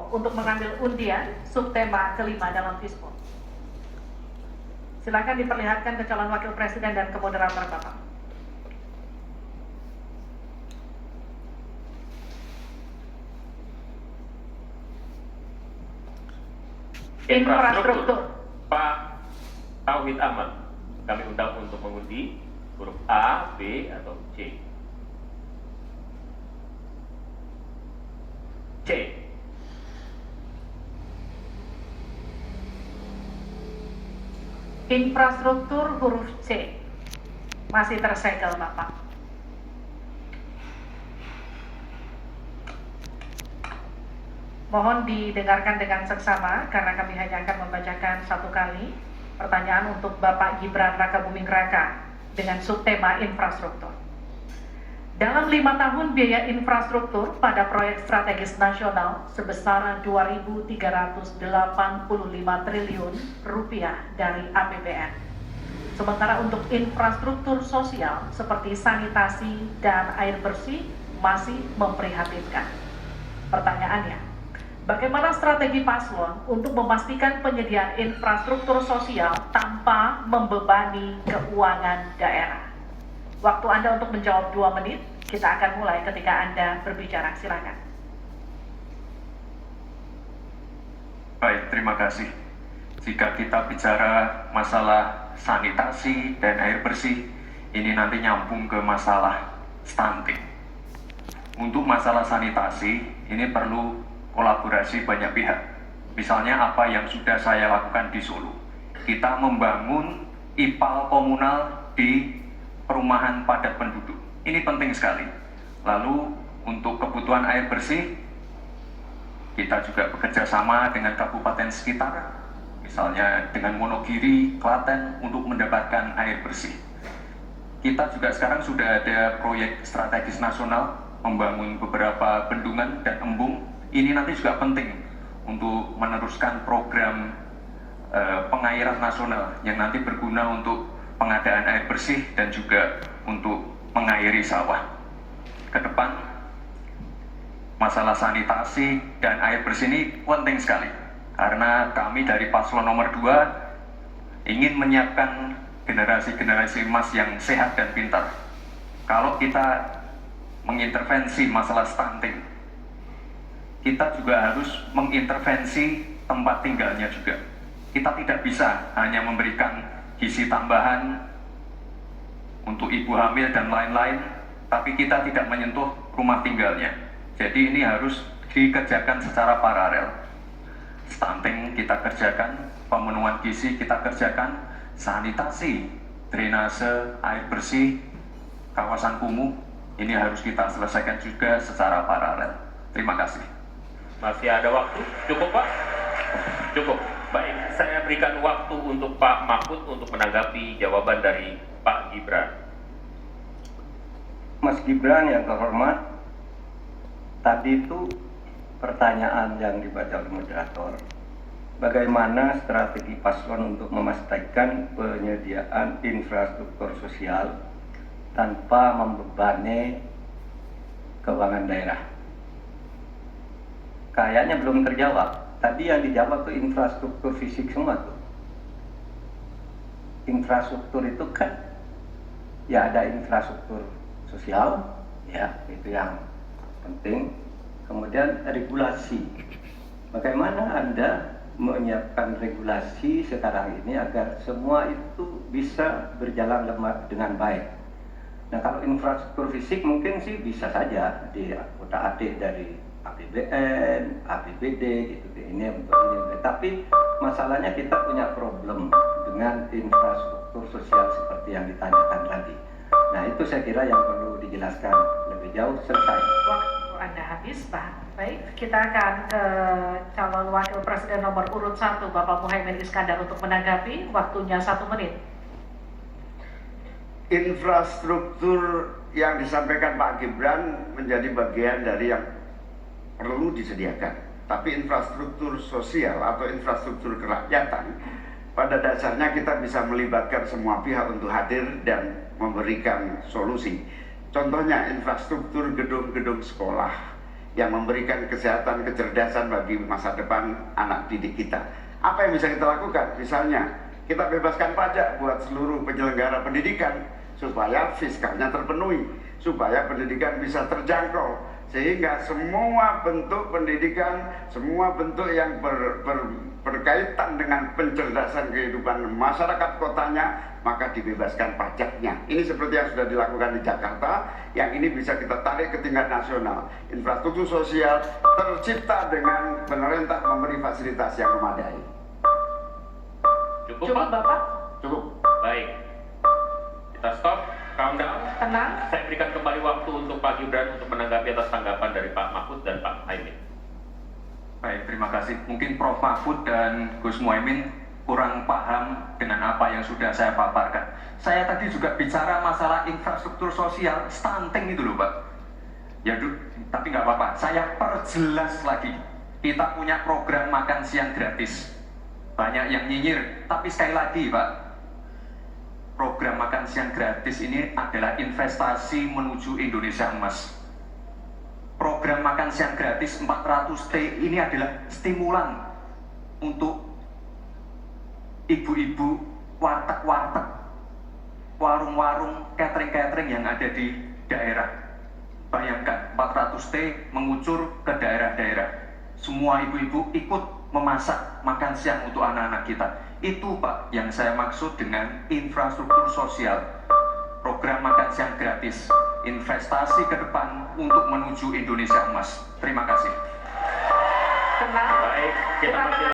FISPO untuk mengambil undian subtema kelima dalam FISPO. Silakan diperlihatkan ke calon wakil presiden dan ke moderator Bapak. Infrastruktur. Pak Tauhid Ahmad, kami undang untuk mengundi huruf A, B, atau C. C. Infrastruktur huruf C. Masih tersegel Bapak. Mohon didengarkan dengan seksama karena kami hanya akan membacakan satu kali pertanyaan untuk Bapak Gibran Rakabuming Raka dengan subtema infrastruktur. Dalam 5 tahun biaya infrastruktur pada proyek strategis nasional sebesar 2.385 triliun rupiah dari APBN. Sementara untuk infrastruktur sosial seperti sanitasi dan air bersih masih memprihatinkan. Pertanyaannya, bagaimana strategi paslon untuk memastikan penyediaan infrastruktur sosial tanpa membebani keuangan daerah? Waktu Anda untuk menjawab 2 menit, kita akan mulai ketika Anda berbicara. Silakan. Baik, terima kasih. Jika kita bicara masalah sanitasi dan air bersih, ini nanti nyambung ke masalah stunting. Untuk masalah sanitasi, ini perlu kolaborasi banyak pihak. Misalnya apa yang sudah saya lakukan di Solo. Kita membangun IPAL komunal di perumahan padat penduduk. Ini penting sekali. Lalu untuk kebutuhan air bersih, kita juga bekerja sama dengan kabupaten sekitar, misalnya dengan Wonogiri, Klaten, untuk mendapatkan air bersih. Kita juga sekarang sudah ada proyek strategis nasional membangun beberapa bendungan dan embung. Ini nanti juga penting untuk meneruskan program pengairan nasional yang nanti berguna untuk pengadaan air bersih dan juga untuk mengairi sawah. Ke depan, masalah sanitasi dan air bersih ini penting sekali karena kami dari paslon nomor 2 ingin menyiapkan generasi-generasi emas yang sehat dan pintar. Kalau kita mengintervensi masalah stunting, kita juga harus mengintervensi tempat tinggalnya juga. Kita tidak bisa hanya memberikan gizi tambahan untuk ibu hamil dan lain-lain, tapi kita tidak menyentuh rumah tinggalnya. Jadi ini harus dikerjakan secara paralel. Stunting kita kerjakan, pemenuhan gizi kita kerjakan, sanitasi, drainase, air bersih, kawasan kumuh, ini harus kita selesaikan juga secara paralel. Terima kasih. Masih ada waktu? Cukup Pak? Cukup. Baik, saya berikan waktu untuk Pak Mahfud untuk menanggapi jawaban dari Pak Gibran. Mas Gibran yang terhormat, tadi itu pertanyaan yang dibaca oleh moderator. Bagaimana strategi paslon untuk memastikan penyediaan infrastruktur sosial tanpa membebani keuangan daerah? Kayaknya belum terjawab. Tadi yang dijawab tuh infrastruktur fisik semua tuh. Infrastruktur itu kan ya ada infrastruktur sosial, ya itu yang penting. Kemudian regulasi. Bagaimana Anda menyiapkan regulasi sekarang ini agar semua itu bisa berjalan dengan baik? Nah, kalau infrastruktur fisik mungkin sih bisa saja di kota adik dari APBN, APBD gitu. Ini untuk ini. Tapi masalahnya kita punya problem dengan infrastruktur sosial seperti yang ditanyakan tadi. Nah, itu saya kira yang perlu dijelaskan lebih jauh. Selesai. Waktu Anda habis, Pak. Baik, kita akan ke calon wakil presiden nomor urut 1, Bapak Muhaimin Iskandar untuk menanggapi. Waktunya 1 menit. Infrastruktur yang disampaikan Pak Gibran menjadi bagian dari yang perlu disediakan. Tapi infrastruktur sosial atau infrastruktur kerakyatan, pada dasarnya kita bisa melibatkan semua pihak untuk hadir dan memberikan solusi. Contohnya infrastruktur gedung-gedung sekolah yang memberikan kesehatan, kecerdasan bagi masa depan anak didik kita. Apa yang bisa kita lakukan? Misalnya, kita bebaskan pajak buat seluruh penyelenggara pendidikan supaya fiskalnya terpenuhi, supaya pendidikan bisa terjangkau, sehingga semua bentuk pendidikan, semua bentuk yang berkaitan dengan pencerdasan kehidupan masyarakat kotanya, maka dibebaskan pajaknya. Ini seperti yang sudah dilakukan di Jakarta, yang ini bisa kita tarik ke tingkat nasional. Infrastruktur sosial tercipta dengan pemerintah memberi fasilitas yang memadai. Cukup, Cukup Pak? Bapak? Cukup. Baik. Kita stop, countdown. Tenang. Saya berikan kembali waktu untuk Pak Gibran untuk menanggapi atas tanggapan dari Pak Mahfud dan Pak Muhaimin. Baik, terima kasih. Mungkin Prof. Mahfud dan Gus Muhaimin kurang paham dengan apa yang sudah saya paparkan. Saya tadi juga bicara masalah infrastruktur sosial, stunting itu loh Pak. Ya, tapi nggak apa-apa. Saya perjelas lagi. Kita punya program makan siang gratis. Banyak yang nyinyir, tapi sekali lagi Pak, program makan siang gratis ini adalah investasi menuju Indonesia emas. Program makan siang gratis 400T ini adalah stimulan untuk ibu-ibu warteg-warteg, warung-warung, catering-catering yang ada di daerah. Bayangkan 400T mengucur ke daerah-daerah. Semua ibu-ibu ikut memasak makan siang untuk anak-anak kita. Itu Pak yang saya maksud dengan infrastruktur sosial. Program makan siang gratis, investasi ke depan untuk menuju Indonesia emas. Terima kasih. Tenang. Baik, kita masih